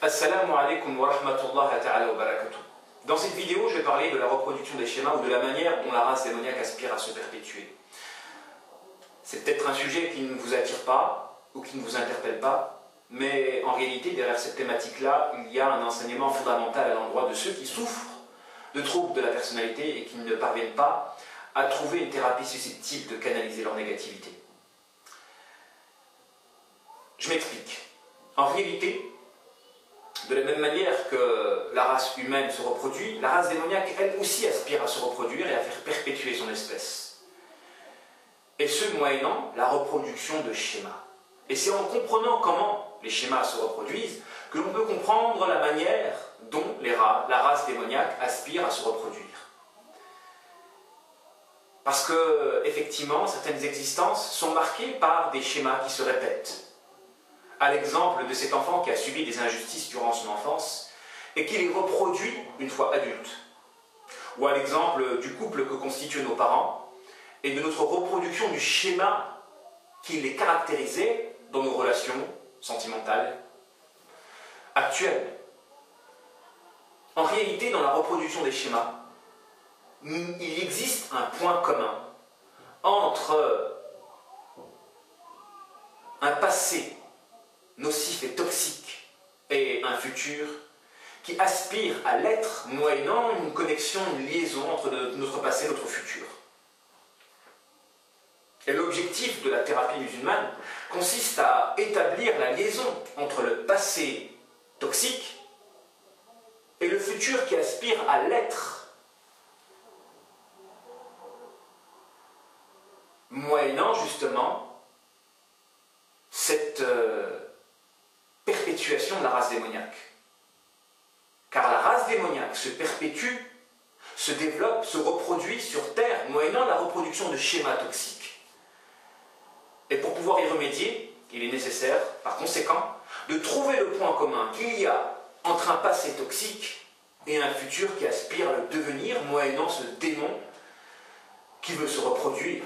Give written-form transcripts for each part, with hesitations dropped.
Assalamu alaikum wa rahmatullahi ta'ala wa barakatuh. Dans cette vidéo, je vais parler de la reproduction des schémas ou de la manière dont la race démoniaque aspire à se perpétuer. C'est peut-être un sujet qui ne vous attire pas ou qui ne vous interpelle pas, mais en réalité, derrière cette thématique-là, il y a un enseignement fondamental à l'endroit de ceux qui souffrent de troubles de la personnalité et qui ne parviennent pas à trouver une thérapie susceptible de canaliser leur négativité. Je m'explique. En réalité, de la même manière que la race humaine se reproduit, la race démoniaque, elle aussi, aspire à se reproduire et à faire perpétuer son espèce. Et ce, moyennant la reproduction de schémas. Et c'est en comprenant comment les schémas se reproduisent que l'on peut comprendre la manière dont la race démoniaque aspire à se reproduire. Parce que, effectivement, certaines existences sont marquées par des schémas qui se répètent. À l'exemple de cet enfant qui a subi des injustices durant son enfance et qui les reproduit une fois adulte. Ou à l'exemple du couple que constituent nos parents et de notre reproduction du schéma qui les caractérisait dans nos relations sentimentales actuelles. En réalité, dans la reproduction des schémas, il existe un point commun entre un passé nocif et toxique et un futur qui aspire à l'être moyennant une connexion, une liaison entre notre passé et notre futur. Et l'objectif de la thérapie musulmane consiste à établir la liaison entre le passé toxique et le futur qui aspire à l'être, moyennant justement cette perpétuation de la race démoniaque. Car la race démoniaque se perpétue, se développe, se reproduit sur Terre, moyennant la reproduction de schémas toxiques. Et pour pouvoir y remédier, il est nécessaire, par conséquent, de trouver le point commun qu'il y a entre un passé toxique et un futur qui aspire à le devenir, moyennant ce démon qui veut se reproduire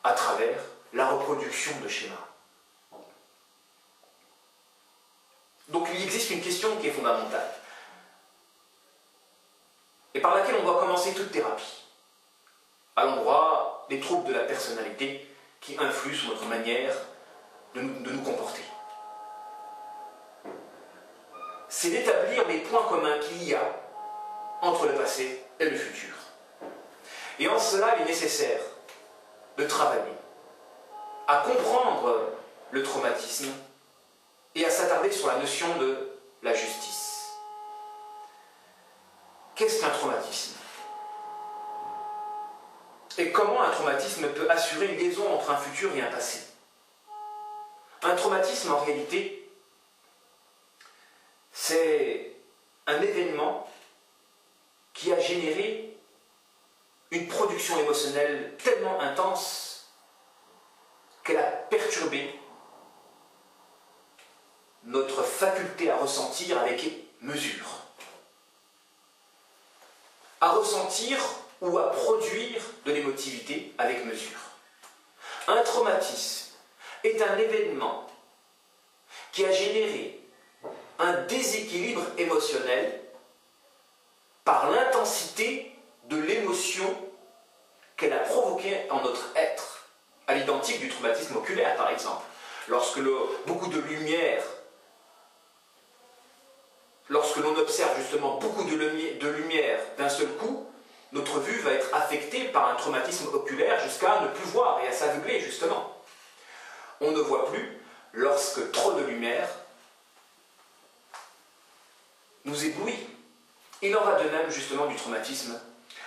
à travers la reproduction de schémas. Donc il existe une question qui est fondamentale et par laquelle on doit commencer toute thérapie, à l'endroit des troubles de la personnalité qui influent sur notre manière de nous comporter. C'est d'établir les points communs qu'il y a entre le passé et le futur. Et en cela, il est nécessaire de travailler à comprendre le traumatisme et à s'attarder sur la notion de la justice. Qu'est-ce qu'un traumatisme? Et comment un traumatisme peut assurer une liaison entre un futur et un passé? Un traumatisme, en réalité, c'est un événement qui a généré une production émotionnelle tellement intense qu'elle a perturbé notre faculté à ressentir avec mesure. À ressentir ou à produire de l'émotivité avec mesure. Un traumatisme est un événement qui a généré un déséquilibre émotionnel par l'intensité de l'émotion qu'elle a provoquée en notre être, à l'identique du traumatisme oculaire par exemple. Lorsque beaucoup de lumière, lorsque l'on observe justement beaucoup de lumière d'un seul coup, notre vue va être affectée par un traumatisme oculaire jusqu'à ne plus voir et à s'aveugler justement. On ne voit plus lorsque trop de lumière nous éblouit. Il en va de même justement du traumatisme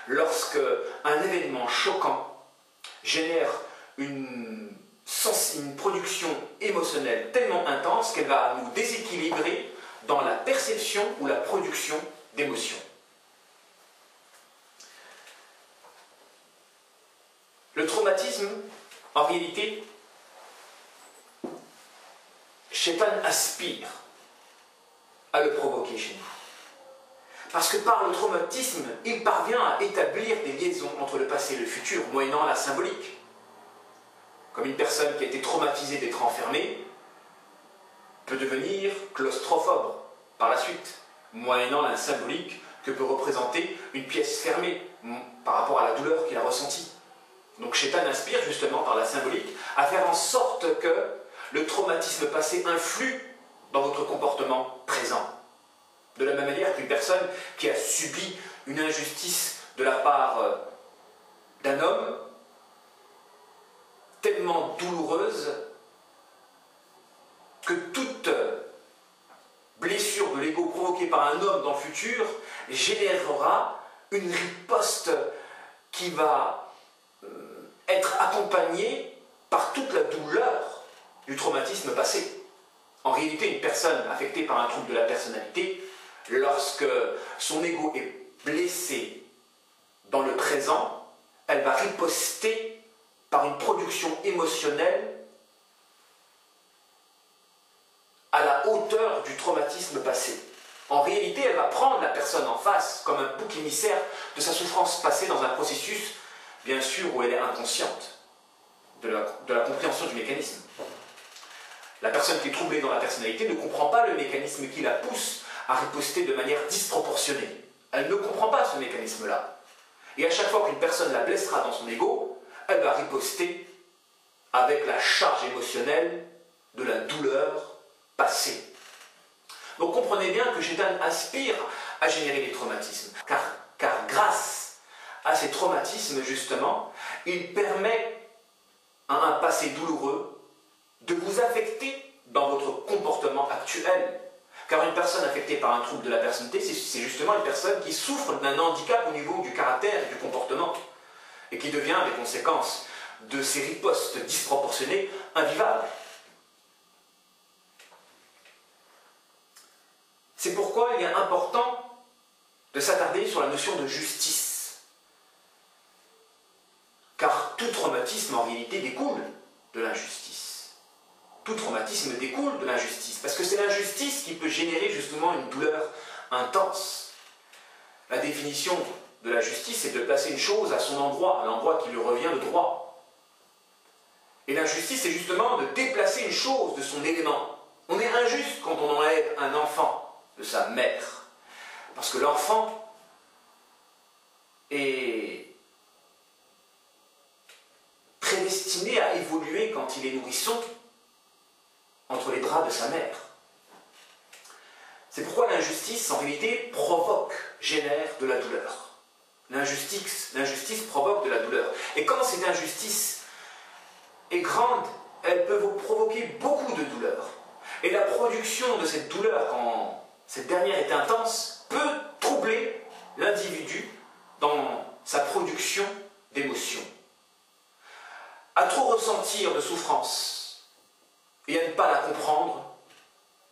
lorsque un événement choquant génère une production émotionnelle tellement intense qu'elle va nous déséquilibrer dans la perception ou la production d'émotions. Le traumatisme, en réalité, Shaitan aspire à le provoquer chez nous. Parce que par le traumatisme, il parvient à établir des liaisons entre le passé et le futur, moyennant la symbolique. Comme une personne qui a été traumatisée d'être enfermée peut devenir claustrophobe, par la suite, moyennant la symbolique que peut représenter une pièce fermée par rapport à la douleur qu'il a ressentie. Donc Shaitan inspire justement par la symbolique à faire en sorte que le traumatisme passé influe dans votre comportement présent. De la même manière qu'une personne qui a subi une injustice de la part d'un homme tellement douloureuse que toute blessure de l'ego provoquée par un homme dans le futur générera une riposte qui va être accompagnée par toute la douleur du traumatisme passé. En réalité, une personne affectée par un trouble de la personnalité, lorsque son ego est blessé dans le présent, elle va riposter par une production émotionnelle à la hauteur du traumatisme passé. En réalité, elle va prendre la personne en face comme un bouc émissaire de sa souffrance passée dans un processus, bien sûr, où elle est inconsciente de la compréhension du mécanisme. La personne qui est troublée dans la personnalité ne comprend pas le mécanisme qui la pousse à riposter de manière disproportionnée. Elle ne comprend pas ce mécanisme-là. Et à chaque fois qu'une personne la blessera dans son ego, elle va riposter avec la charge émotionnelle de la douleur passée. Donc comprenez bien que Shaitan aspire à générer des traumatismes. Car grâce à ces traumatismes, justement, il permet à un passé douloureux de vous affecter dans votre comportement actuel. Car une personne affectée par un trouble de la personnalité, c'est justement une personne qui souffre d'un handicap au niveau du caractère et du comportement, et qui devient, des conséquences de ces ripostes disproportionnées, invivable. C'est pourquoi il est important de s'attarder sur la notion de justice. Car tout traumatisme, en réalité, découle de l'injustice. Tout traumatisme découle de l'injustice, parce que c'est l'injustice qui peut générer justement une douleur intense. La définition de la justice, c'est de placer une chose à son endroit, à l'endroit qui lui revient de droit. Et l'injustice, c'est justement de déplacer une chose de son élément. On est injuste quand on enlève un enfant de sa mère, parce que l'enfant est prédestiné à évoluer quand il est nourrisson entre les bras de sa mère. C'est pourquoi l'injustice, en réalité, génère de la douleur. L'injustice provoque de la douleur. Et quand cette injustice est grande, elle peut vous provoquer beaucoup de douleur. Et la production de cette douleur, quand cette dernière est intense, peut troubler l'individu dans sa production d'émotions. À trop ressentir de souffrance et à ne pas la comprendre,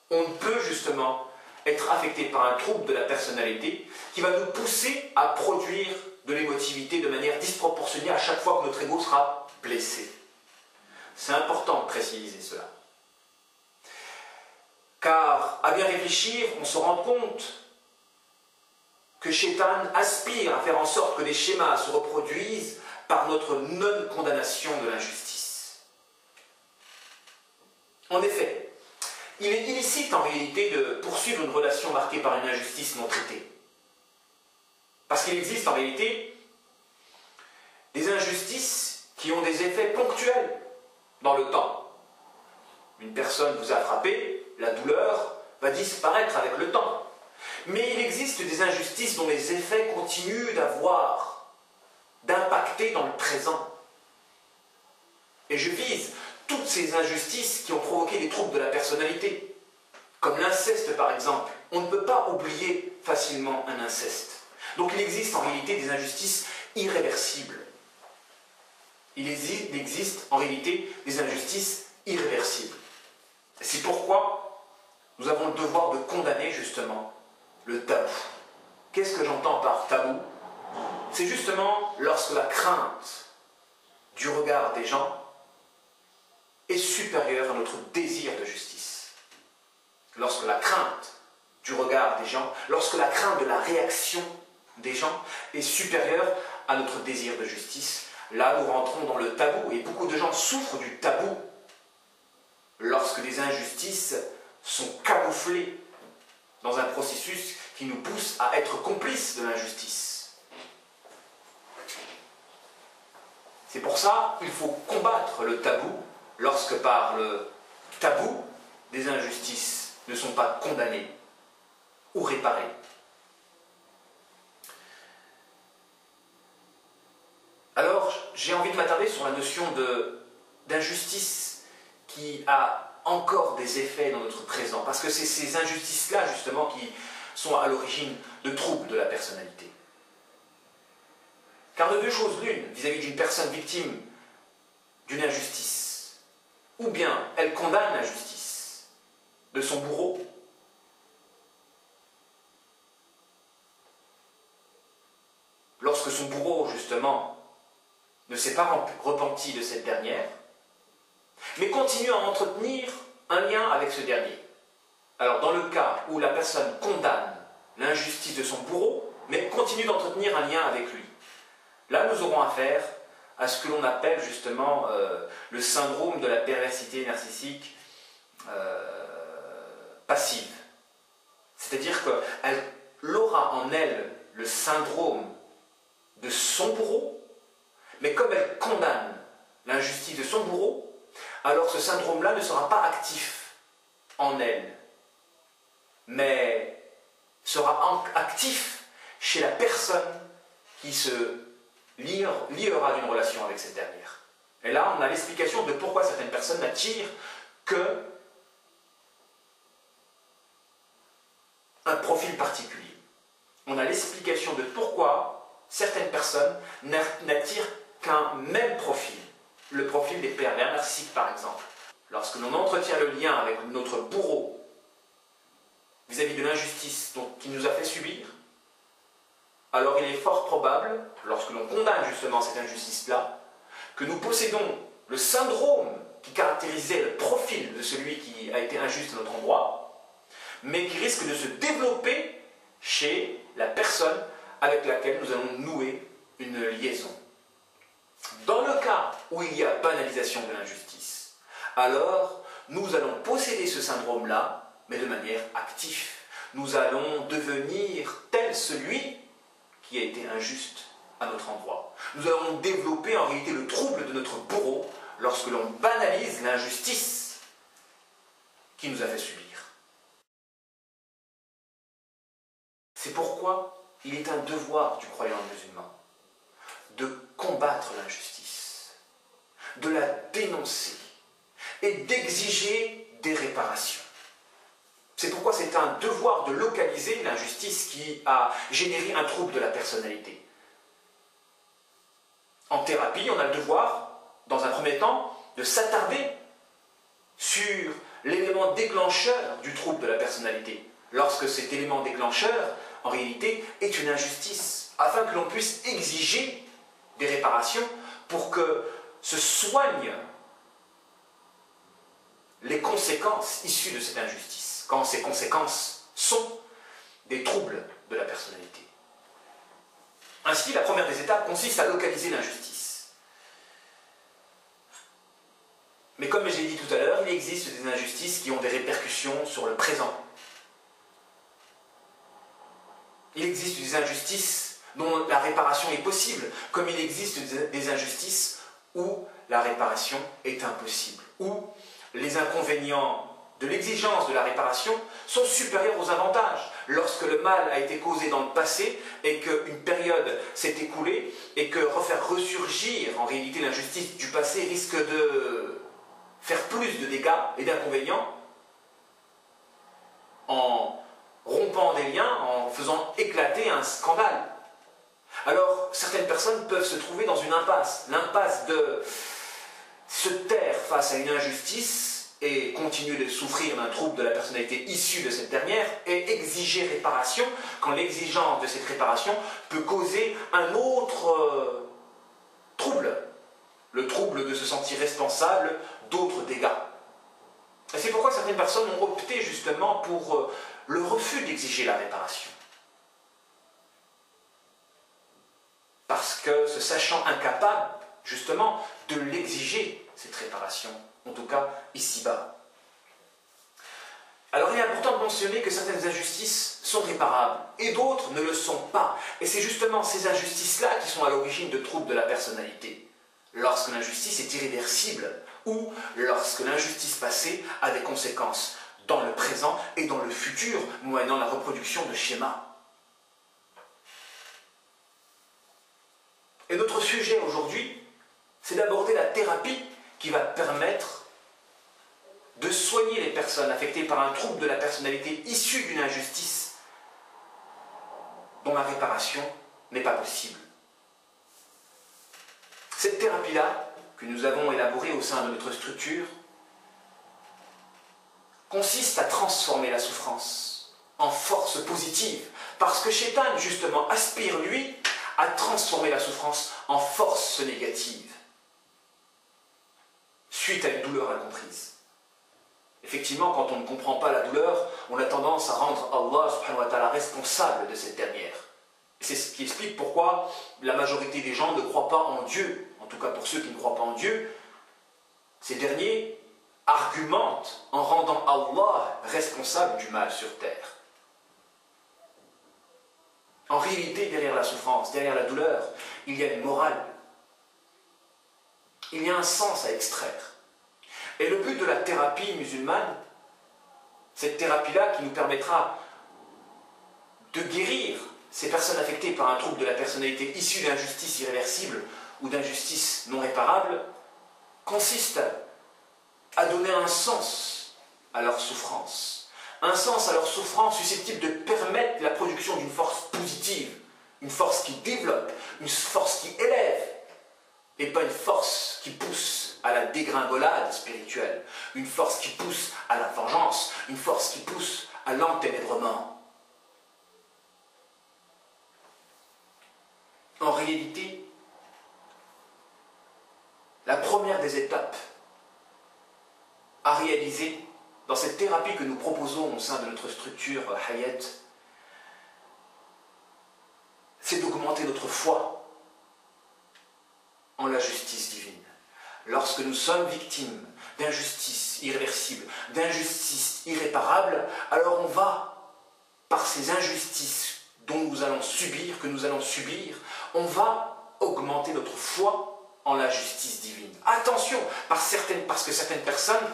on peut justement être affecté par un trouble de la personnalité qui va nous pousser à produire de l'émotivité de manière disproportionnée à chaque fois que notre ego sera blessé. C'est important de préciser cela. Car, à bien réfléchir, on se rend compte que Shaitan aspire à faire en sorte que des schémas se reproduisent par notre non-condamnation de l'injustice. En effet, il est illicite en réalité de poursuivre une relation marquée par une injustice non traitée. Parce qu'il existe en réalité des injustices qui ont des effets ponctuels dans le temps. Une personne vous a frappé, la douleur va disparaître avec le temps. Mais il existe des injustices dont les effets continuent d'impacter dans le présent. Et je vise toutes ces injustices qui ont provoqué des troubles de la personnalité, comme l'inceste par exemple. On ne peut pas oublier facilement un inceste. Donc il existe en réalité des injustices irréversibles. Il existe en réalité des injustices irréversibles. C'est pourquoi nous avons le devoir de condamner justement le tabou. Qu'est-ce que j'entends par tabou? C'est justement lorsque la crainte du regard des gens est supérieure à notre désir de justice. Lorsque la crainte du regard des gens, lorsque la crainte de la réaction des gens est supérieure à notre désir de justice, là nous rentrons dans le tabou. Et beaucoup de gens souffrent du tabou lorsque des injustices sont camouflées dans un processus qui nous pousse à être complices de l'injustice. C'est pour ça qu'il faut combattre le tabou lorsque par le tabou, des injustices ne sont pas condamnées ou réparées. Alors, j'ai envie de m'attarder sur la notion d'injustice qui a encore des effets dans notre présent, parce que c'est ces injustices-là, justement, qui sont à l'origine de troubles de la personnalité. Car de deux choses l'une, vis-à-vis d'une personne victime d'une injustice, ou bien elle condamne l'injustice de son bourreau, lorsque son bourreau, justement, ne s'est pas repenti de cette dernière, mais continue à entretenir un lien avec ce dernier. Alors, dans le cas où la personne condamne l'injustice de son bourreau, mais continue d'entretenir un lien avec lui, là, nous aurons affaire à ce que l'on appelle justement le syndrome de la perversité narcissique passive. C'est-à-dire qu'elle aura en elle le syndrome de son bourreau, mais comme elle condamne l'injustice de son bourreau, alors ce syndrome-là ne sera pas actif en elle, mais sera actif chez la personne qui se liera d'une relation avec cette dernière. Et là, on a l'explication de pourquoi certaines personnes n'attirent que un profil particulier. On a l'explication de pourquoi certaines personnes n'attirent qu'un même profil, le profil des pervers narcissiques par exemple. Lorsque l'on entretient le lien avec notre bourreau vis-à-vis de l'injustice qu'il nous a fait subir, alors il est fort probable, lorsque l'on condamne justement cette injustice-là, que nous possédons le syndrome qui caractérisait le profil de celui qui a été injuste à notre endroit, mais qui risque de se développer chez la personne avec laquelle nous allons nouer une liaison. Dans le cas où il y a banalisation de l'injustice, alors nous allons posséder ce syndrome-là, mais de manière active. Nous allons devenir tel celui qui a été injuste à notre endroit. Nous allons développer en réalité le trouble de notre bourreau lorsque l'on banalise l'injustice qui nous a fait subir. C'est pourquoi il est un devoir du croyant musulman de combattre l'injustice, de la dénoncer et d'exiger des réparations. C'est pourquoi c'est un devoir de localiser l'injustice qui a généré un trouble de la personnalité. En thérapie, on a le devoir, dans un premier temps, de s'attarder sur l'élément déclencheur du trouble de la personnalité, lorsque cet élément déclencheur, en réalité, est une injustice, afin que l'on puisse exiger des réparations pour que se soignent les conséquences issues de cette injustice, quand ces conséquences sont des troubles de la personnalité. Ainsi, la première des étapes consiste à localiser l'injustice. Mais comme j'ai dit tout à l'heure, il existe des injustices qui ont des répercussions sur le présent. Il existe des injustices dont la réparation est possible, comme il existe des injustices où la réparation est impossible, où les inconvénients de l'exigence de la réparation sont supérieurs aux avantages. Lorsque le mal a été causé dans le passé et qu'une période s'est écoulée et que refaire ressurgir en réalité l'injustice du passé risque de faire plus de dégâts et d'inconvénients en rompant des liens, en faisant éclater un scandale. Alors, certaines personnes peuvent se trouver dans une impasse, l'impasse de se taire face à une injustice et continuer de souffrir d'un trouble de la personnalité issue de cette dernière et exiger réparation quand l'exigence de cette réparation peut causer un autre trouble, le trouble de se sentir responsable d'autres dégâts. Et c'est pourquoi certaines personnes ont opté justement pour le refus d'exiger la réparation. Parce que se sachant incapable, justement, de l'exiger, cette réparation, en tout cas ici-bas. Alors il est important de mentionner que certaines injustices sont réparables et d'autres ne le sont pas. Et c'est justement ces injustices-là qui sont à l'origine de troubles de la personnalité. Lorsque l'injustice est irréversible ou lorsque l'injustice passée a des conséquences dans le présent et dans le futur, moyennant la reproduction de schémas. Et notre sujet aujourd'hui, c'est d'aborder la thérapie qui va permettre de soigner les personnes affectées par un trouble de la personnalité issu d'une injustice dont la réparation n'est pas possible. Cette thérapie-là, que nous avons élaborée au sein de notre structure, consiste à transformer la souffrance en force positive, parce que Shaitan, justement, aspire, lui, à transformer la souffrance en force négative, suite à une douleur incomprise. Effectivement, quand on ne comprend pas la douleur, on a tendance à rendre Allah subhanahu wa ta'ala responsable de cette dernière. C'est ce qui explique pourquoi la majorité des gens ne croient pas en Dieu. En tout cas, pour ceux qui ne croient pas en Dieu, ces derniers argumentent en rendant Allah responsable du mal sur terre. En réalité, derrière la souffrance, derrière la douleur, il y a une morale. Il y a un sens à extraire. Et le but de la thérapie musulmane, cette thérapie-là qui nous permettra de guérir ces personnes affectées par un trouble de la personnalité issu d'injustice irréversible ou d'injustice non réparable, consiste à donner un sens à leur souffrance. Un sens à leur souffrance susceptible de permettre la production d'une force positive, une force qui développe, une force qui élève, et pas une force qui pousse à la dégringolade spirituelle, une force qui pousse à la vengeance, une force qui pousse à l'enténèbrement. En réalité, la première des étapes à réaliser dans cette thérapie que nous proposons au sein de notre structure Hayat, c'est d'augmenter notre foi en la justice divine. Lorsque nous sommes victimes d'injustice irréversible, d'injustice irréparable, alors on va, par ces injustices dont nous allons subir, que nous allons subir, on va augmenter notre foi en la justice divine. Attention, parce que certaines personnes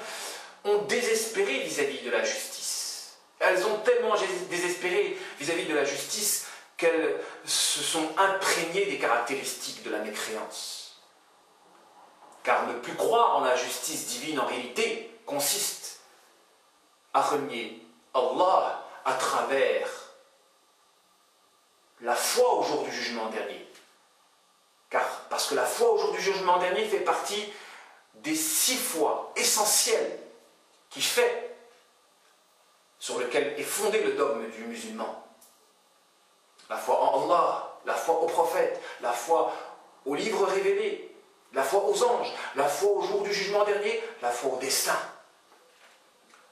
ont désespéré vis-à-vis de la justice. Elles ont tellement désespéré vis-à-vis de la justice qu'elles se sont imprégnées des caractéristiques de la mécréance. Car ne plus croire en la justice divine en réalité consiste à renier Allah à travers la foi au jour du jugement dernier. Parce que la foi au jour du jugement dernier fait partie des 6 foi essentielles sur lequel est fondé le dogme du musulman. La foi en Allah, la foi aux prophètes, la foi aux livres révélés, la foi aux anges, la foi au jour du jugement dernier, la foi au destin.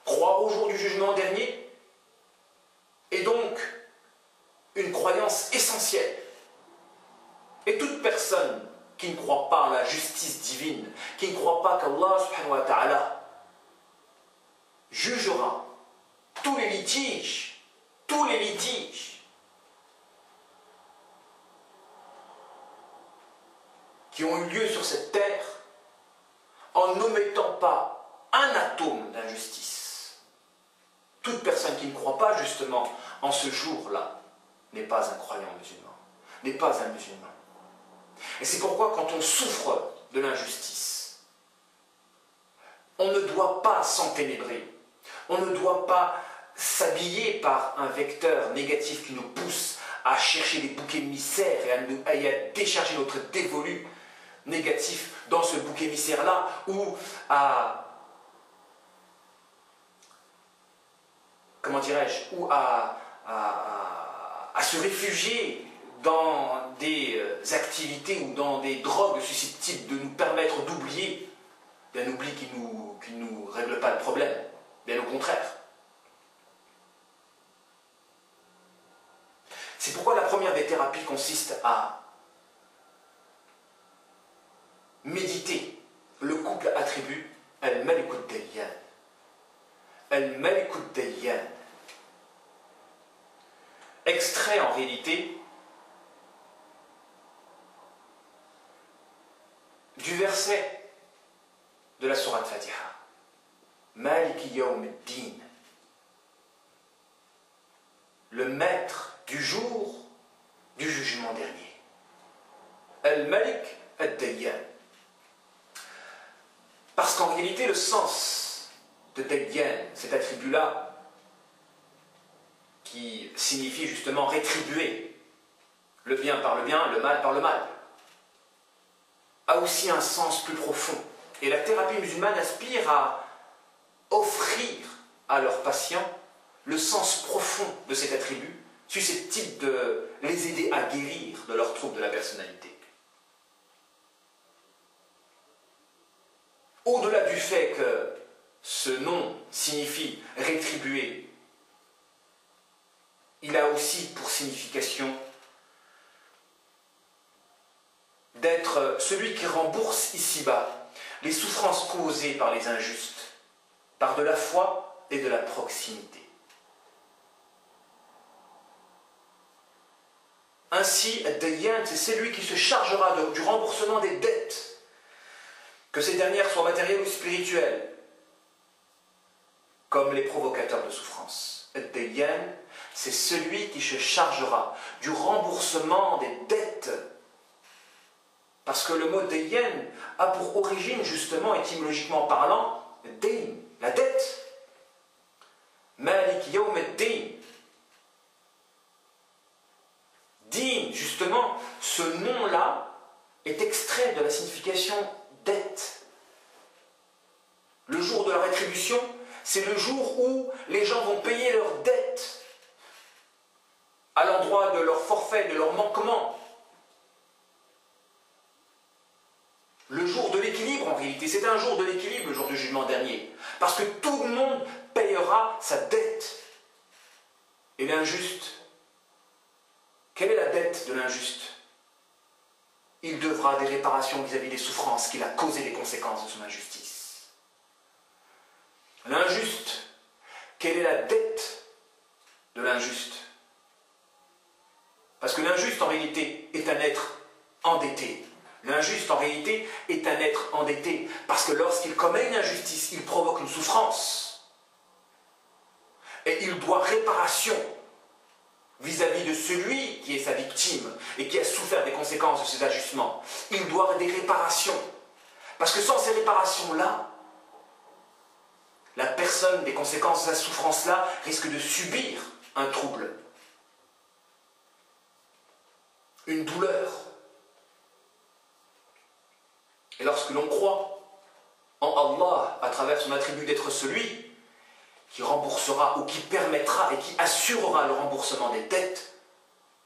Croire au jour du jugement dernier est donc une croyance essentielle. Et toute personne qui ne croit pas en la justice divine, qui ne croit pas qu'Allah subhanahu wa ta'ala jugera tous les litiges qui ont eu lieu sur cette terre en n'omettant pas un atome d'injustice. Toute personne qui ne croit pas justement en ce jour-là n'est pas un croyant musulman, n'est pas un musulman. Et c'est pourquoi quand on souffre de l'injustice, on ne doit pas s'enténébrer, on ne doit pas s'habiller par un vecteur négatif qui nous pousse à chercher des boucs émissaires et à décharger notre dévolu négatif dans ce bouc émissaire-là, ou à se réfugier dans des activités ou dans des drogues susceptibles de nous permettre d'oublier, d'un oubli qui nous règle pas le problème, bien au contraire. C'est pourquoi la première des thérapies consiste à méditer le couple attribut al-Malikut Dayyan, Al-Malik ad-Dayyan. Extrait en réalité du verset de la sourate Fatiha. Maliki Yawm ad-Din. Le maître du jour du jugement dernier. Al-Malik ad-Dayyan. Parce qu'en réalité, le sens de Dayyan, cet attribut-là, qui signifie justement rétribuer le bien par le bien, le mal par le mal, a aussi un sens plus profond. Et la thérapie musulmane aspire à offrir à leurs patients le sens profond de cet attribut, susceptible de les aider à guérir de leurs troubles de la personnalité. Au-delà du fait que ce nom signifie rétribuer, il a aussi pour signification d'être celui qui rembourse ici-bas les souffrances causées par les injustes, par de la foi et de la proximité. Ainsi, Ad-Dayyan, c'est celui qui se chargera du remboursement des dettes, que ces dernières soient matérielles ou spirituelles, comme les provocateurs de souffrance. Ad-Dayyan, c'est celui qui se chargera du remboursement des dettes. Parce que le mot Dayyan a pour origine, justement, étymologiquement parlant, Dayn, la dette. Malik Yawm ad-Din. Din, justement, ce nom-là est extrait de la signification dette. Le jour de la rétribution, c'est le jour où les gens vont payer leurs dettes à l'endroit de leurs forfaits, de leurs manquements. Le jour de l'équilibre, en réalité, c'est un jour de l'équilibre, le jour du jugement dernier. Parce que tout le monde payera sa dette. Et l'injuste, quelle est la dette de l'injuste? Il devra des réparations vis-à-vis des souffrances qu'il a causées les conséquences de son injustice. L'injuste, quelle est la dette de l'injuste? Parce que l'injuste, en réalité, est un être endetté. L'injuste, en réalité, est un être endetté. Parce que lorsqu'il commet une injustice, il provoque une souffrance. Et il doit réparation vis-à-vis de celui qui est sa victime et qui a souffert des conséquences de ces ajustements. Il doit des réparations. Parce que sans ces réparations-là, la personne des conséquences de sa souffrance-là risque de subir un trouble, une douleur. Et lorsque l'on croit en Allah à travers son attribut d'être celui qui remboursera ou qui permettra et qui assurera le remboursement des dettes,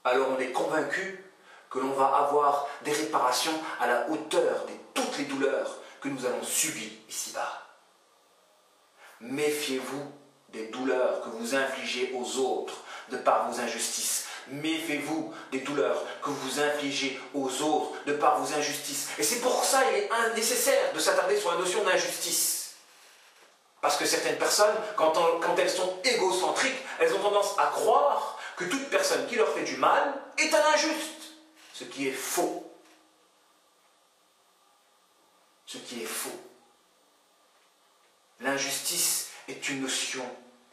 alors on est convaincu que l'on va avoir des réparations à la hauteur de toutes les douleurs que nous allons subir ici-bas. Méfiez-vous des douleurs que vous infligez aux autres de par vos injustices. Méfiez-vous des douleurs que vous infligez aux autres de par vos injustices. Et c'est pour ça qu'il est nécessaire de s'attarder sur la notion d'injustice. Parce que certaines personnes, quand elles sont égocentriques, elles ont tendance à croire que toute personne qui leur fait du mal est un injuste. Ce qui est faux. Ce qui est faux. L'injustice est une notion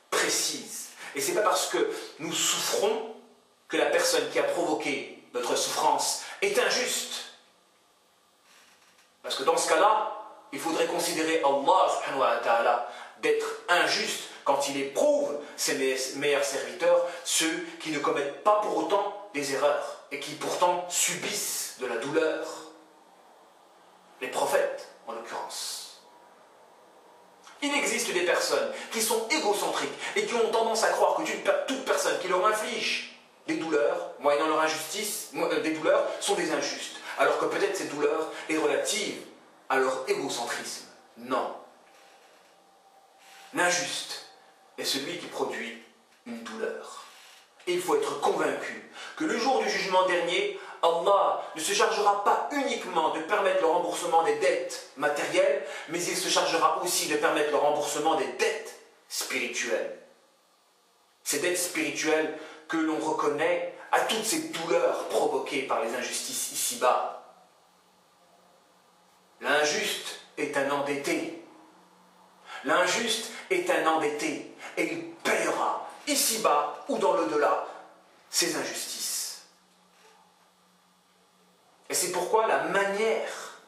précise. Et ce n'est pas parce que nous souffrons que la personne qui a provoqué notre souffrance est injuste. Parce que dans ce cas-là, il faudrait considérer Allah subhanahu wa ta'ala d'être injuste quand il éprouve ses meilleurs serviteurs, ceux qui ne commettent pas pour autant des erreurs et qui pourtant subissent de la douleur. Les prophètes, en l'occurrence. Il existe des personnes qui sont égocentriques et qui ont tendance à croire que toute personne qui leur inflige des douleurs, moyennant leur injustice, des douleurs, sont des injustes. Alors que peut-être cette douleur est relative à leur égocentrisme. Non. L'injuste est celui qui produit une douleur. Et il faut être convaincu que le jour du jugement dernier, Allah ne se chargera pas uniquement de permettre le remboursement des dettes matérielles, mais il se chargera aussi de permettre le remboursement des dettes spirituelle. Cette dette spirituelle que l'on reconnaît à toutes ces douleurs provoquées par les injustices ici-bas. L'injuste est un endetté. L'injuste est un endetté et il payera ici-bas ou dans l'au-delà ses injustices. Et c'est pourquoi la manière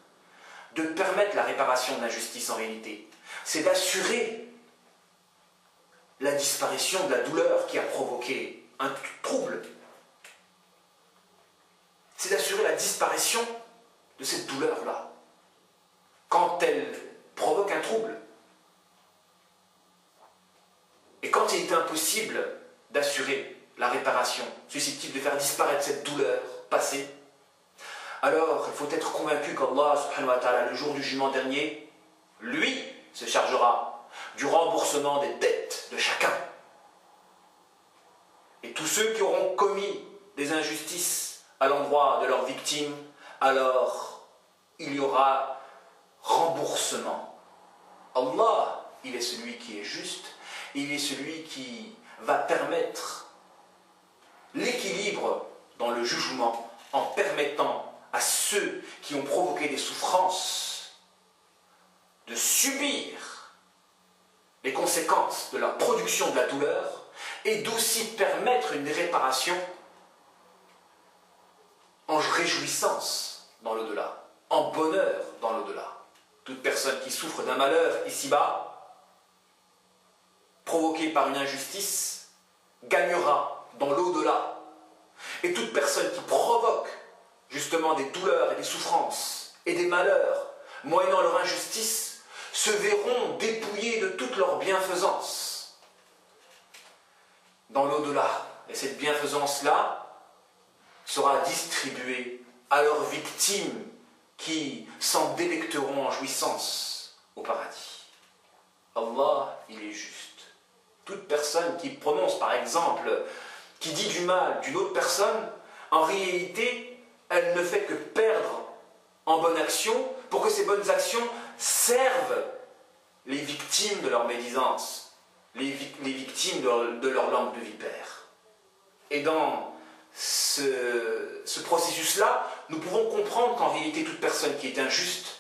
de permettre la réparation de l'injustice en réalité, c'est d'assurer la disparition de la douleur qui a provoqué un trouble. C'est d'assurer la disparition de cette douleur-là quand elle provoque un trouble. Et quand il est impossible d'assurer la réparation susceptible de faire disparaître cette douleur passée, alors il faut être convaincu qu'Allah subhanahu wa ta'ala, le jour du jugement dernier, lui se chargera du remboursement des dettes de chacun. Et tous ceux qui auront commis des injustices à l'endroit de leurs victimes, alors il y aura remboursement. Allah, il est celui qui est juste, il est celui qui va permettre l'équilibre dans le jugement en permettant à ceux qui ont provoqué des souffrances de subir les conséquences de la production de la douleur et d'aussi permettre une réparation en réjouissance dans l'au-delà, en bonheur dans l'au-delà. Toute personne qui souffre d'un malheur ici-bas, provoqué par une injustice, gagnera dans l'au-delà. Et toute personne qui provoque justement des douleurs et des souffrances et des malheurs, moyennant leur injustice, se verront dépouillés de toute leur bienfaisance dans l'au-delà. Et cette bienfaisance-là sera distribuée à leurs victimes qui s'en délecteront en jouissance au paradis. Allah, il est juste. Toute personne qui prononce, par exemple, qui dit du mal d'une autre personne, en réalité, elle ne fait que perdre en bonnes actions pour que ces bonnes actions servent les victimes de leur médisance, les victimes de leur langue de vipère. Et dans ce processus-là, nous pouvons comprendre qu'en réalité, toute personne qui est injuste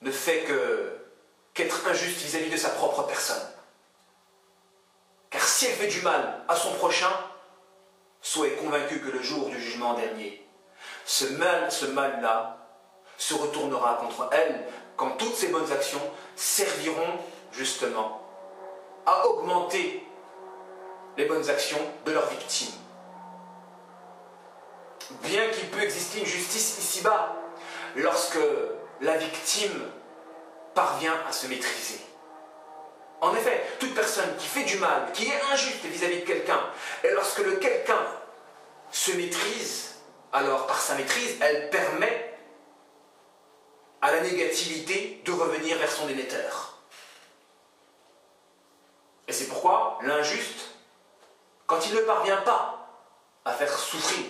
ne fait qu'être injuste vis-à-vis de sa propre personne. Car si elle fait du mal à son prochain, soyez convaincus que le jour du jugement dernier, ce mal-là se retournera contre elle quand toutes ces bonnes actions serviront justement à augmenter les bonnes actions de leurs victimes. Bien qu'il peut exister une justice ici-bas, lorsque la victime parvient à se maîtriser. En effet, toute personne qui fait du mal, qui est injuste vis-à-vis de quelqu'un, et lorsque le quelqu'un se maîtrise, alors par sa maîtrise, elle permet à la négativité de revenir vers son émetteur. Et c'est pourquoi l'injuste, quand il ne parvient pas à faire souffrir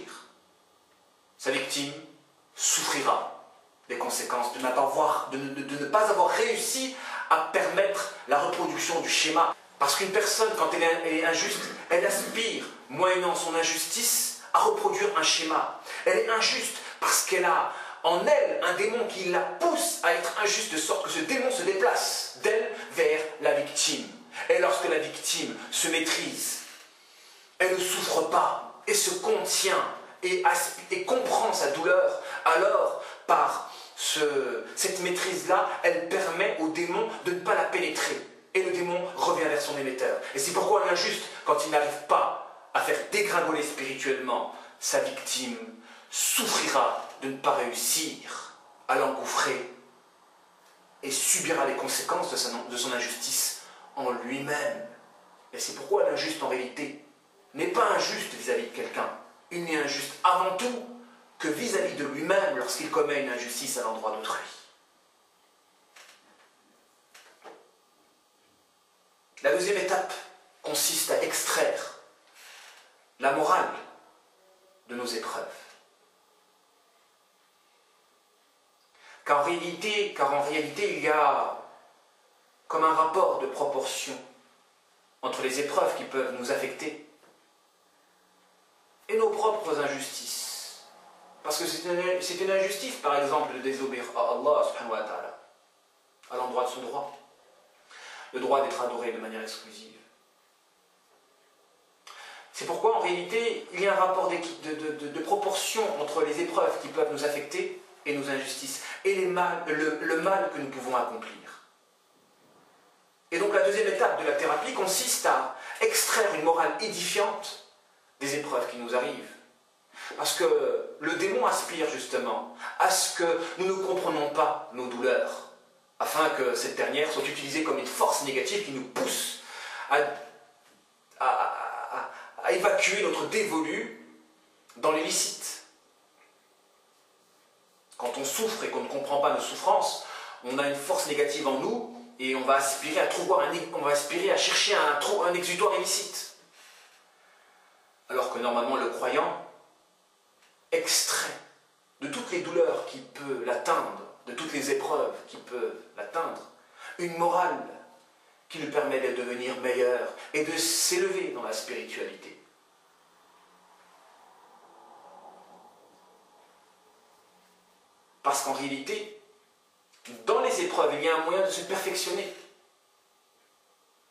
sa victime, souffrira des conséquences de ne pas avoir réussi à permettre la reproduction du schéma. Parce qu'une personne, quand elle est injuste, elle aspire, moyennant son injustice, à reproduire un schéma. Elle est injuste parce qu'elle a en elle un démon qui la pousse à être injuste, de sorte que ce démon se déplace d'elle vers la victime. Et lorsque la victime se maîtrise, elle ne souffre pas et se contient et comprend sa douleur, alors par cette maîtrise-là, elle permet au démon de ne pas la pénétrer. Et le démon revient vers son émetteur. Et c'est pourquoi l'injuste, quand il n'arrive pas à faire dégringoler spirituellement sa victime, souffrira de ne pas réussir à l'engouffrer et subira les conséquences de son injustice en lui-même. Et c'est pourquoi l'injuste, en réalité, n'est pas injuste vis-à-vis de quelqu'un. Il n'est injuste avant tout que vis-à-vis de lui-même lorsqu'il commet une injustice à l'endroit d'autrui. La deuxième étape consiste à extraire la morale de nos épreuves. Car en réalité, il y a comme un rapport de proportion entre les épreuves qui peuvent nous affecter et nos propres injustices. Parce que c'est une injustice, par exemple, de désobéir à Allah subhanahu wa ta'ala, à l'endroit de son droit, le droit d'être adoré de manière exclusive. C'est pourquoi, en réalité, il y a un rapport de proportion entre les épreuves qui peuvent nous affecter et nos injustices, et le mal que nous pouvons accomplir. Et donc la deuxième étape de la thérapie consiste à extraire une morale édifiante des épreuves qui nous arrivent. Parce que le démon aspire justement à ce que nous ne comprenions pas nos douleurs, afin que cette dernière soit utilisée comme une force négative qui nous pousse à évacuer notre dévolu dans l'illicite. Quand on souffre et qu'on ne comprend pas nos souffrances, on a une force négative en nous et on va aspirer à chercher un exutoire illicite. Alors que normalement le croyant extrait de toutes les douleurs qui peuvent l'atteindre, de toutes les épreuves qui peuvent l'atteindre, une morale qui lui permet de devenir meilleur et de s'élever dans la spiritualité. Parce qu'en réalité, dans les épreuves, il y a un moyen de se perfectionner.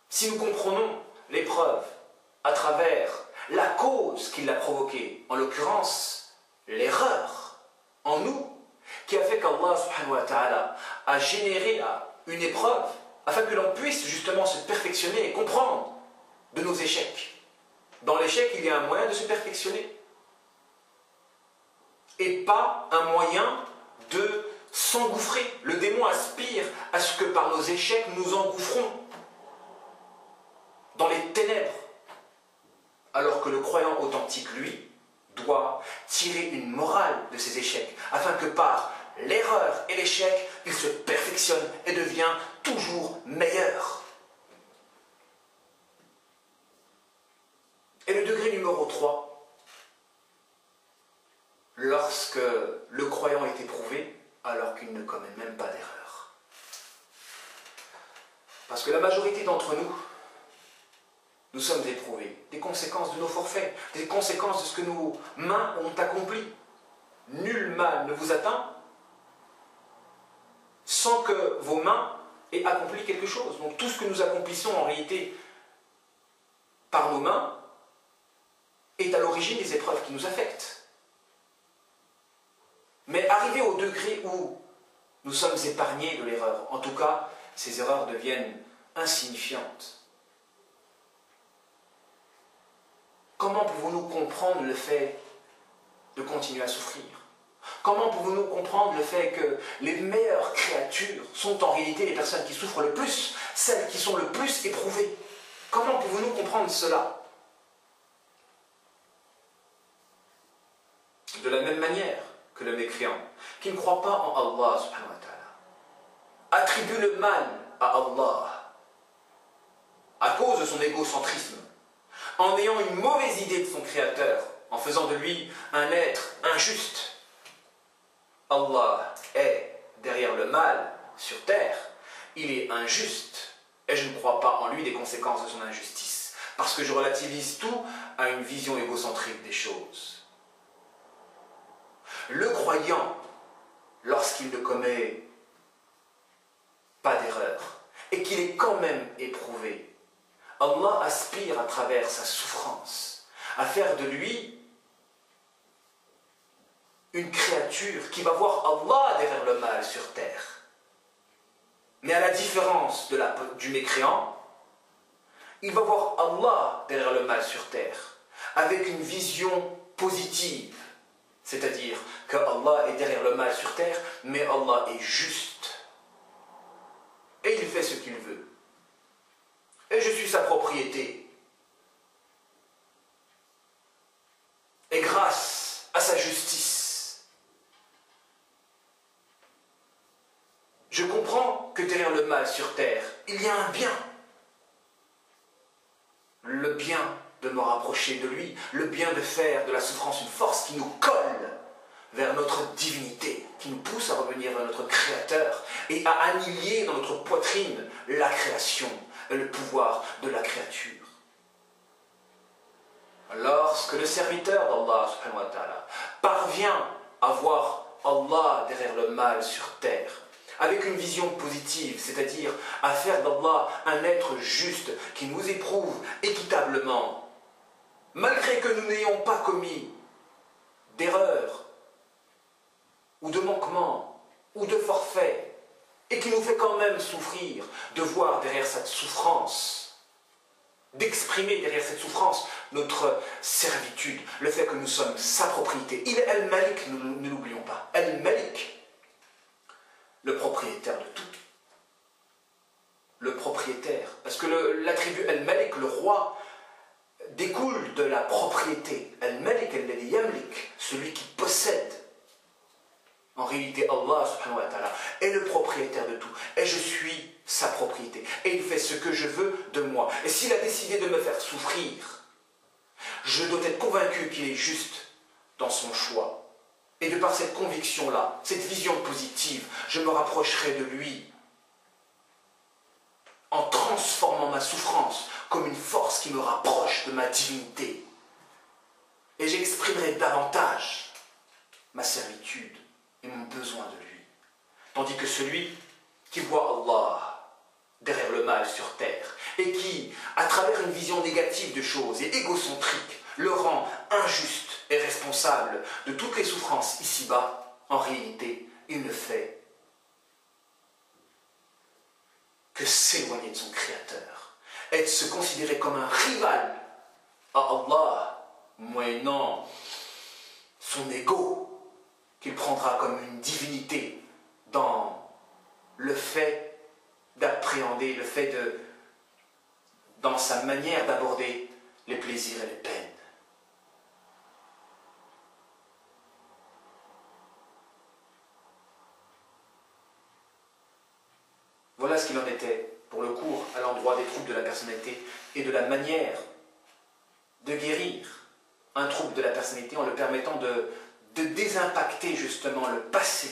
Si nous comprenons l'épreuve à travers la cause qui l'a provoquée, en l'occurrence l'erreur en nous, qui a fait qu'Allah subhanahu wa ta'ala a généré une épreuve afin que l'on puisse justement se perfectionner et comprendre de nos échecs. Dans l'échec, il y a un moyen de se perfectionner. Et pas un moyen de s'engouffrer. Le démon aspire à ce que par nos échecs, nous engouffrons dans les ténèbres. Alors que le croyant authentique, lui, doit tirer une morale de ses échecs, afin que par l'erreur et l'échec, il se perfectionne et devient toujours meilleur. Et le degré numéro 3, lorsque le croyant est éprouvé, alors qu'il ne commet même pas d'erreur. Parce que la majorité d'entre nous sommes éprouvés des conséquences de nos forfaits, des conséquences de ce que nos mains ont accompli. Nul mal ne vous atteint sans que vos mains aient accompli quelque chose. Donc tout ce que nous accomplissons en réalité par nos mains est à l'origine des épreuves qui nous affectent. Mais arrivé au degré où nous sommes épargnés de l'erreur, en tout cas, ces erreurs deviennent insignifiantes. Comment pouvons-nous comprendre le fait de continuer à souffrir? Comment pouvons-nous comprendre le fait que les meilleures créatures sont en réalité les personnes qui souffrent le plus, celles qui sont le plus éprouvées? Comment pouvons-nous comprendre cela? De la même manière que le mécréant, qui ne croit pas en Allah subhanahu wa ta'ala, attribue le mal à Allah à cause de son égocentrisme, en ayant une mauvaise idée de son créateur, en faisant de lui un être injuste. Allah est derrière le mal sur terre, il est injuste, et je ne crois pas en lui des conséquences de son injustice, parce que je relativise tout à une vision égocentrique des choses. Le croyant, lorsqu'il ne commet pas d'erreur, et qu'il est quand même éprouvé, Allah aspire à travers sa souffrance à faire de lui une créature qui va voir Allah derrière le mal sur terre. Mais à la différence du mécréant, il va voir Allah derrière le mal sur terre, avec une vision positive. C'est-à-dire que Allah est derrière le mal sur terre, mais Allah est juste. Et il fait ce qu'il veut. Et je suis sa propriété. Et grâce à sa justice, je comprends que derrière le mal sur terre, il y a un bien. Le bien de me rapprocher de lui, le bien de faire de la souffrance une force qui nous colle vers notre divinité, qui nous pousse à revenir vers notre Créateur et à annihiler dans notre poitrine la création et le pouvoir de la créature. Lorsque le serviteur d'Allah subhanahu wa ta'ala parvient à voir Allah derrière le mal sur terre, avec une vision positive, c'est-à-dire à faire d'Allah un être juste qui nous éprouve équitablement, malgré que nous n'ayons pas commis d'erreurs, ou de manquements, ou de forfaits, et qui nous fait quand même souffrir de voir derrière cette souffrance, d'exprimer derrière cette souffrance notre servitude, le fait que nous sommes sa propriété. Il est Al-Malik, ne l'oublions pas, Al-Malik, le propriétaire de tout. Le propriétaire, parce que l'attribut Al-Malik, le roi, découle de la propriété. Al-Malik, alladhi yamlik, celui qui possède. En réalité, Allah subhanahu wa ta'ala est le propriétaire de tout. Et je suis sa propriété. Et il fait ce que je veux de moi. Et s'il a décidé de me faire souffrir, je dois être convaincu qu'il est juste dans son choix. Et de par cette conviction-là, cette vision positive, je me rapprocherai de lui en transformant ma souffrance comme une force qui me rapproche de ma divinité. Et j'exprimerai davantage ma servitude et mon besoin de lui. Tandis que celui qui voit Allah derrière le mal sur terre et qui, à travers une vision négative de choses et égocentrique, le rend injuste et responsable de toutes les souffrances ici-bas, en réalité, il ne fait que s'éloigner de son Créateur et de se considérer comme un rival à Allah, moyennant son ego, qu'il prendra comme une divinité dans le fait d'appréhender, le fait dans sa manière d'aborder les plaisirs et les peines. Voilà ce qu'il en était pour le cours à l'endroit des troubles de la personnalité et de la manière de guérir un trouble de la personnalité en le permettant de désimpacter justement le passé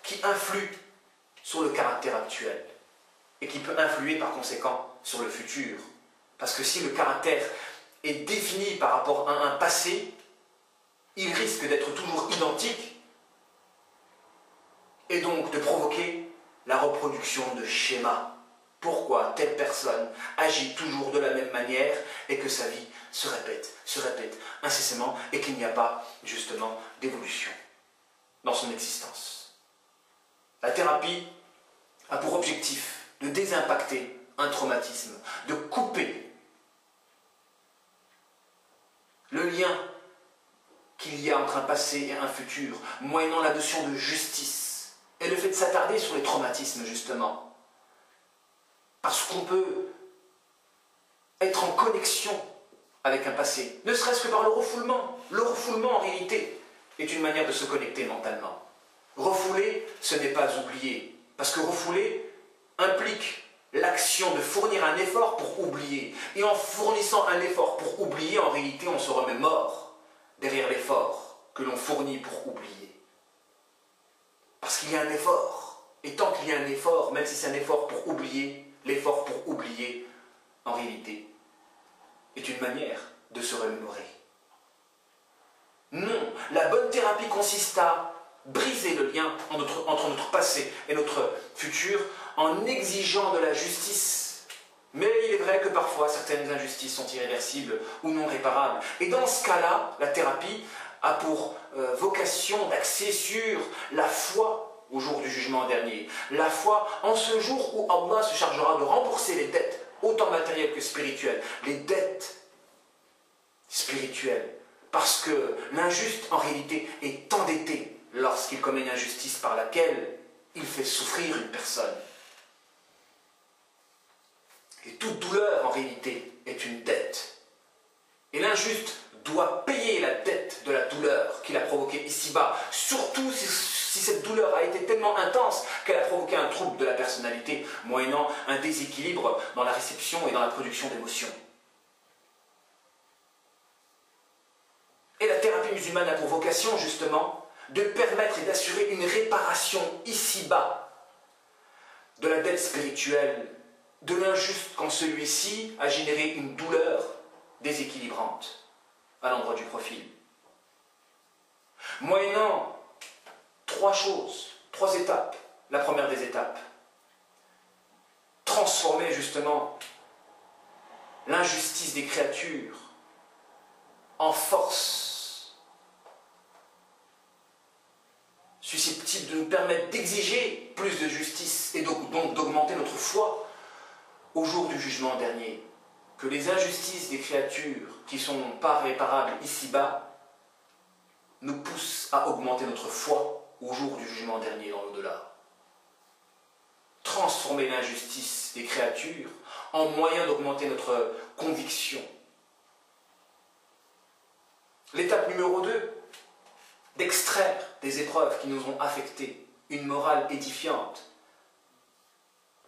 qui influe sur le caractère actuel et qui peut influer par conséquent sur le futur. Parce que si le caractère est défini par rapport à un passé, il risque d'être toujours identique et donc de provoquer la reproduction de schémas. Pourquoi telle personne agit toujours de la même manière et que sa vie se répète incessamment et qu'il n'y a pas justement d'évolution dans son existence. La thérapie a pour objectif de désimpacter un traumatisme, de couper le lien qu'il y a entre un passé et un futur, moyennant la notion de justice et le fait de s'attarder sur les traumatismes justement. Parce qu'on peut être en connexion avec un passé, ne serait-ce que par le refoulement. Le refoulement, en réalité, est une manière de se connecter mentalement. Refouler, ce n'est pas oublier. Parce que refouler implique l'action de fournir un effort pour oublier. Et en fournissant un effort pour oublier, en réalité, on se remet mort derrière l'effort que l'on fournit pour oublier. Parce qu'il y a un effort. Et tant qu'il y a un effort, même si c'est un effort pour oublier, l'effort pour oublier, en réalité, est une manière de se remémorer. Non, la bonne thérapie consiste à briser le lien entre notre passé et notre futur en exigeant de la justice. Mais il est vrai que parfois certaines injustices sont irréversibles ou non réparables. Et dans ce cas-là, la thérapie a pour vocation d'axer sur la foi au jour du jugement dernier. La foi en ce jour où Allah se chargera de rembourser les dettes, autant matérielles que spirituelles. Les dettes spirituelles. Parce que l'injuste, en réalité, est endetté lorsqu'il commet une injustice par laquelle il fait souffrir une personne. Et toute douleur, en réalité, est une dette. Et l'injuste doit payer la dette de la douleur qu'il a provoquée ici-bas, surtout si cette douleur a été tellement intense qu'elle a provoqué un trouble de la personnalité, moyennant un déséquilibre dans la réception et dans la production d'émotions. Et la thérapie musulmane a pour vocation justement de permettre et d'assurer une réparation ici-bas de la dette spirituelle, de l'injuste quand celui-ci a généré une douleur déséquilibrante à l'endroit du profil. Moyennant trois choses, trois étapes. La première des étapes, transformer justement l'injustice des créatures en force susceptible de nous permettre d'exiger plus de justice et donc d'augmenter notre foi au jour du jugement dernier. Que les injustices des créatures qui sont pas réparables ici-bas nous poussent à augmenter notre foi au jour du jugement dernier dans l'au-delà. Transformer l'injustice des créatures en moyen d'augmenter notre conviction. L'étape numéro 2, d'extraire des épreuves qui nous ont affectés une morale édifiante.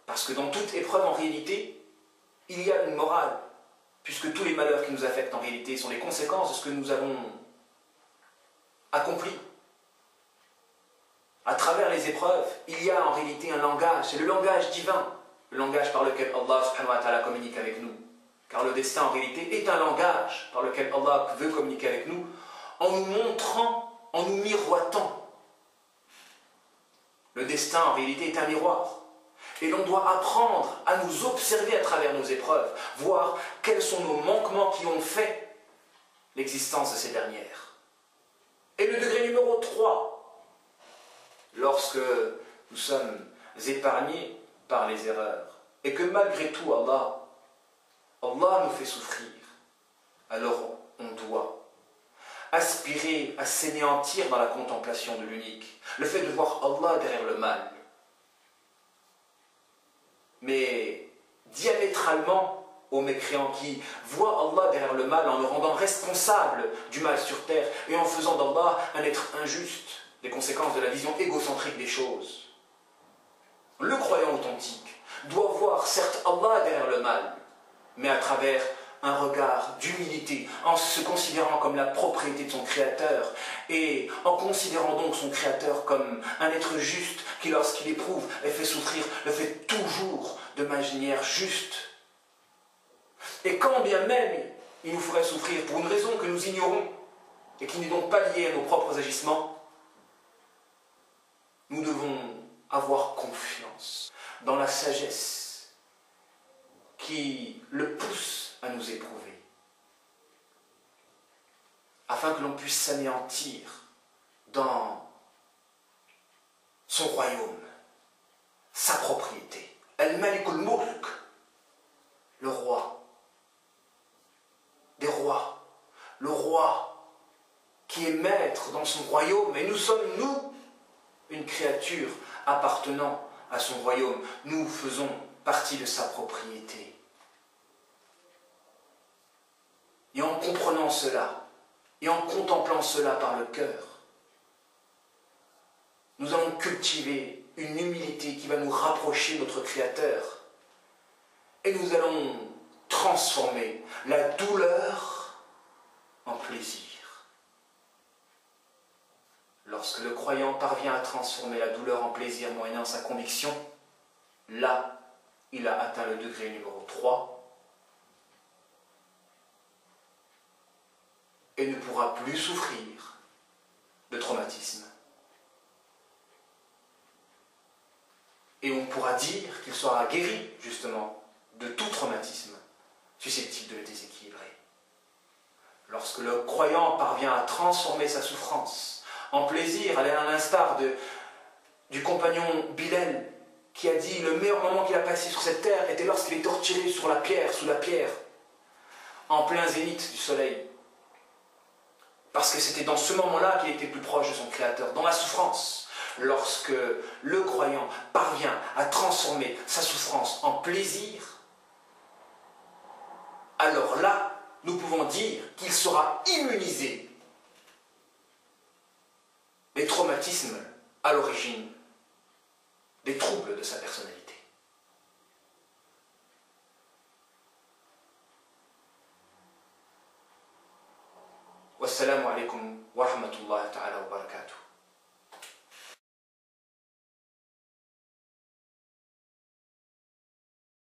Parce que dans toute épreuve, en réalité, il y a une morale, puisque tous les malheurs qui nous affectent en réalité sont les conséquences de ce que nous avons accompli. À travers les épreuves, il y a en réalité un langage, c'est le langage divin, le langage par lequel Allah subhanahu wa ta'ala communique avec nous. Car le destin en réalité est un langage par lequel Allah veut communiquer avec nous en nous montrant, en nous miroitant. Le destin en réalité est un miroir. Et l'on doit apprendre à nous observer à travers nos épreuves, voir quels sont nos manquements qui ont fait l'existence de ces dernières. Et le degré numéro 3, lorsque nous sommes épargnés par les erreurs, et que malgré tout Allah nous fait souffrir, alors on doit aspirer à s'anéantir dans la contemplation de l'unique, le fait de voir Allah derrière le mal. Mais diamétralement aux mécréants qui voient Allah derrière le mal en le rendant responsable du mal sur terre et en faisant d'Allah un être injuste, des conséquences de la vision égocentrique des choses. Le croyant authentique doit voir certes Allah derrière le mal, mais à travers un regard d'humilité, en se considérant comme la propriété de son Créateur et en considérant donc son Créateur comme un être juste qui, lorsqu'il éprouve et fait souffrir, le fait toujours de manière juste. Et quand bien même il nous ferait souffrir pour une raison que nous ignorons et qui n'est donc pas liée à nos propres agissements, nous devons avoir confiance dans la sagesse qui le pousse à nous éprouver, afin que l'on puisse s'anéantir dans son royaume, sa propriété. Al-Malik al-Mulk, le roi des rois, le roi qui est maître dans son royaume, et nous sommes, nous, une créature appartenant à son royaume. Nous faisons partie de sa propriété. Et en comprenant cela, et en contemplant cela par le cœur, nous allons cultiver une humilité qui va nous rapprocher de notre Créateur. Et nous allons transformer la douleur en plaisir. Lorsque le croyant parvient à transformer la douleur en plaisir moyennant sa conviction, là, il a atteint le degré numéro 3 et ne pourra plus souffrir de traumatisme. Et on pourra dire qu'il sera guéri, justement, de tout traumatisme susceptible de le déséquilibrer. Lorsque le croyant parvient à transformer sa souffrance en plaisir, à l'instar du compagnon Bilal, qui a dit le meilleur moment qu'il a passé sur cette terre était lorsqu'il est torturé sur la pierre, sous la pierre, en plein zénith du soleil. Parce que c'était dans ce moment-là qu'il était plus proche de son Créateur, dans la souffrance. Lorsque le croyant parvient à transformer sa souffrance en plaisir, alors là, nous pouvons dire qu'il sera immunisé des traumatismes à l'origine des troubles de sa personnalité. Wassalamu alaikum wa rahmatullahi ta'ala wa barakatuh.